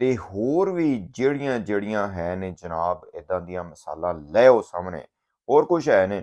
ਤੇ ਹੋਰ ਵੀ ਜਿਹੜੀਆਂ ਜਿਹੜੀਆਂ ਹੈ ਨੇ ਜਨਾਬ ਇਦਾਂ ਦੀਆਂ ਮਿਸਾਲਾਂ ਲੈ ਆਓ ਸਾਹਮਣੇ। ਹੋਰ ਕੁਝ ਹੈ ਨੇ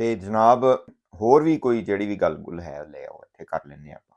ਤੇ ਜਨਾਬ ਹੋਰ ਵੀ ਕੋਈ ਜਿਹੜੀ ਵੀ ਗੱਲ ਗੁੱਲ ਹੈ ਲੈ ਆਓ, ਇੱਥੇ ਕਰ ਲੈਂਦੇ ਆਪਾਂ।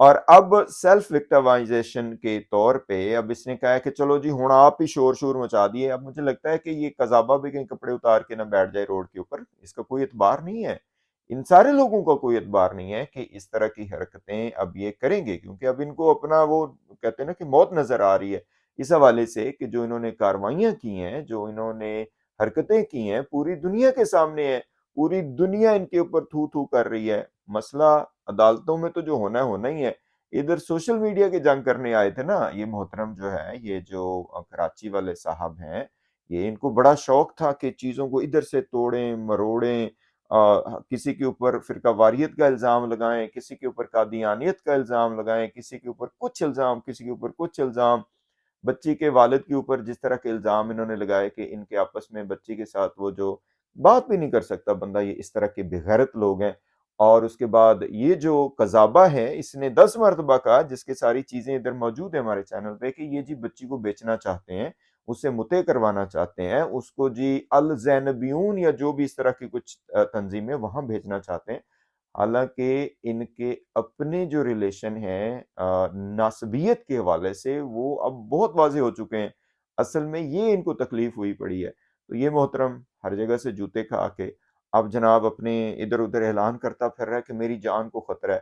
اور اب سیلف وکٹمائزیشن کے طور پہ اب اس نے کہا ہے کہ چلو جی ہوں آپ ہی شور شور مچا دیے. اب مجھے لگتا ہے کہ یہ قذابہ بھی کہیں کپڑے اتار کے نہ بیٹھ جائے روڈ کے اوپر, اس کا کوئی اعتبار نہیں ہے. ان سارے لوگوں کا کوئی اعتبار نہیں ہے کہ اس طرح کی حرکتیں اب یہ کریں گے, کیونکہ اب ان کو اپنا وہ کہتے ہیں نا کہ موت نظر آ رہی ہے اس حوالے سے کہ جو انہوں نے کارروائیاں کی ہیں, جو انہوں نے حرکتیں کی ہیں, پوری دنیا کے سامنے ہیں, پوری دنیا ان کے اوپر تھو تھو کر رہی ہے. مسئلہ عدالتوں میں تو جو ہونا ہی ہے. ادھر سوشل میڈیا کے جنگ کرنے آئے تھے نا یہ محترم جو ہے, یہ جو کراچی والے صاحب ہیں, یہ ان کو بڑا شوق تھا کہ چیزوں کو ادھر سے توڑیں مروڑیں, کسی کے اوپر فرقہ واریت کا الزام لگائیں, کسی کے اوپر قادیانیت کا الزام لگائیں, کسی کے اوپر کچھ الزام, کسی کے اوپر کچھ الزام. بچی کے والد کے اوپر جس طرح کے الزام انہوں نے لگائے کہ ان کے آپس میں بچی کے ساتھ وہ جو بات بھی نہیں کر سکتا بندہ, یہ اس طرح کے بغیرت لوگ ہیں. اور اس کے بعد یہ جو قذابہ ہے اس نے 10 مرتبہ کہا, جس کے ساری چیزیں ادھر موجود ہیں ہمارے چینل پہ, کہ یہ جی بچی کو بیچنا چاہتے ہیں, اسے مطع کروانا چاہتے ہیں, اس کو جی الزینبیون یا جو بھی اس طرح کی کچھ تنظیمیں وہاں بھیجنا چاہتے ہیں. حالانکہ ان کے اپنے جو ریلیشن ہیں ناسبیت کے حوالے سے وہ اب بہت واضح ہو چکے ہیں. اصل میں یہ ان کو تکلیف ہوئی پڑی ہے. تو یہ محترم ہر جگہ سے جوتے کھا کے اب جناب اپنے ادھر ادھر اعلان کرتا پھر رہا ہے کہ میری جان کو خطرہ ہے.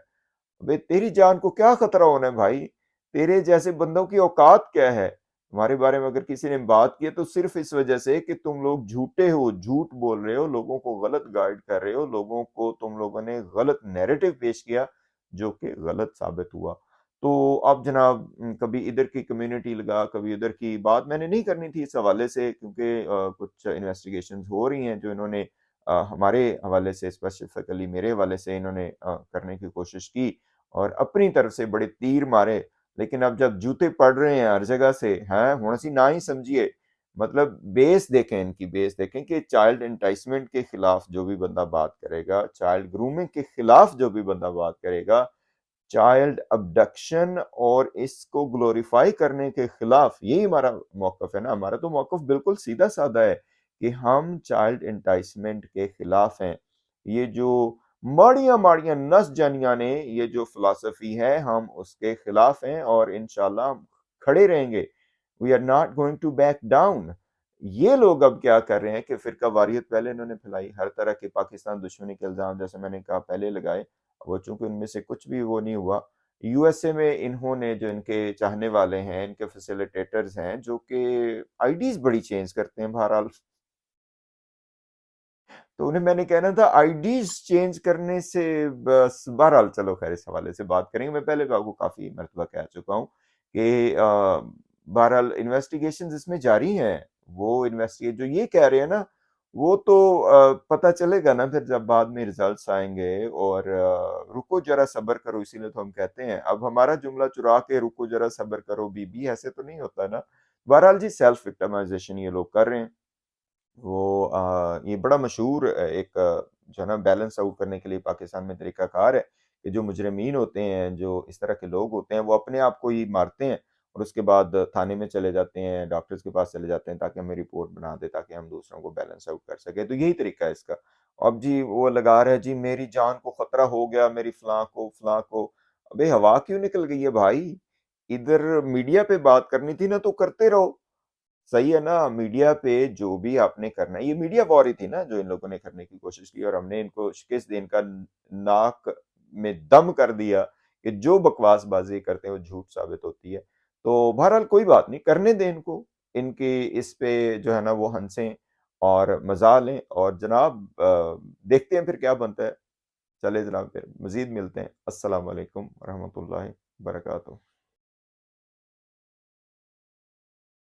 بھئی تیری جان کو کیا خطرہ ہونا ہے بھائی؟ تیرے جیسے بندوں کی اوقات کیا ہے؟ تمہارے بارے میں اگر کسی نے بات کی ہے تو صرف اس وجہ سے کہ تم لوگ جھوٹے ہو, جھوٹ بول رہے ہو, لوگوں کو غلط گائیڈ کر رہے ہو, لوگوں کو تم لوگوں نے غلط نیریٹو پیش کیا جو کہ غلط ثابت ہوا. تو اب جناب کبھی ادھر کی کمیونٹی لگا, کبھی ادھر کی بات میں نے نہیں کرنی تھی اس حوالے سے, کیونکہ کچھ انویسٹیگیشنز ہو رہی ہیں جو انہوں نے ہمارے حوالے سے, اسپیسیفکلی میرے حوالے سے انہوں نے کرنے کی کوشش کی اور اپنی طرف سے بڑے تیر مارے. لیکن اب جب جوتے پڑ رہے ہیں ہر جگہ سے ہیں, ہوں سی نہ ہی سمجھیے. مطلب بیس دیکھیں, ان کی بیس دیکھیں کہ چائلڈ انٹائسمنٹ کے خلاف جو بھی بندہ بات کرے گا, چائلڈ گرومنگ کے خلاف جو بھی بندہ بات کرے گا, چائلڈ ابڈکشن اور اس کو گلوریفائی کرنے کے خلاف, یہی ہمارا موقف ہے نا. ہمارا تو موقف بالکل سیدھا سادہ ہے کہ ہم چائلڈ انٹائسمنٹ کے خلاف ہیں. یہ جو ماڑیاں نس جانیاں نے یہ جو فلسفی ہے ہم اس کے خلاف ہیں, اور انشاءاللہ ہم کھڑے رہیں گے. We are not going to back down. یہ لوگ اب کیا کر رہے ہیں کہ فرقہ واریت پہلے انہوں نے پھیلائی, ہر طرح کے پاکستان دشمنی کے الزام جیسے میں نے کہا پہلے لگائے, وہ چونکہ ان میں سے کچھ بھی وہ نہیں ہوا. یو ایس اے میں انہوں نے جو ان کے چاہنے والے ہیں, ان کے فیسیلیٹیٹرز ہیں جو کہ آئی ڈیز بڑی چینج کرتے ہیں بہرحال, تو انہیں میں نے کہنا تھا آئی ڈیز چینج کرنے سے بس. بہرحال چلو خیر اس حوالے سے بات کریں گے. میں پہلے بھی آپ کو کافی مرتبہ کہہ چکا ہوں کہ بہرحال انویسٹیگیشنز اس میں جاری ہیں. وہ انویسٹیگیٹ جو یہ کہہ رہے ہیں نا, وہ تو پتہ چلے گا نا پھر جب بعد میں ریزلٹس آئیں گے. اور رکو ذرا صبر کرو, اسی لیے تو ہم کہتے ہیں. اب ہمارا جملہ چرا کے رکو ذرا صبر کرو بی بی, ایسے تو نہیں ہوتا نا. بہرحال جی سیلف وکٹمائزیشن یہ لوگ کر رہے ہیں. وہ یہ بڑا مشہور ایک جو ہے نا بیلنس آؤٹ کرنے کے لیے پاکستان میں طریقہ کار ہے کہ جو مجرمین ہوتے ہیں, جو اس طرح کے لوگ ہوتے ہیں, وہ اپنے آپ کو ہی مارتے ہیں اور اس کے بعد تھانے میں چلے جاتے ہیں, ڈاکٹرز کے پاس چلے جاتے ہیں تاکہ ہمیں رپورٹ بنا دے, تاکہ ہم دوسروں کو بیلنس آؤٹ کر سکیں. تو یہی طریقہ ہے اس کا. اب جی وہ لگا رہے جی میری جان کو خطرہ ہو گیا, میری فلاں کو. ابے ہوا کیوں نکل گئی ہے بھائی؟ ادھر میڈیا پہ بات کرنی تھی نا, تو کرتے رہو. صحیح ہے نا. میڈیا پہ جو بھی آپ نے کرنا ہے, یہ میڈیا وار ہی تھی نا جو ان لوگوں نے کرنے کی کوشش کی, اور ہم نے ان کو شکست دے, ان کا ناک میں دم کر دیا کہ جو بکواس بازی کرتے ہیں وہ جھوٹ ثابت ہوتی ہے. تو بہرحال کوئی بات نہیں, کرنے دیں ان کو, ان کی اس پہ جو ہے نا وہ ہنسیں اور مزہ لیں, اور جناب دیکھتے ہیں پھر کیا بنتا ہے. چلے جناب پھر مزید ملتے ہیں. السلام علیکم ورحمۃ اللہ وبرکاتہ.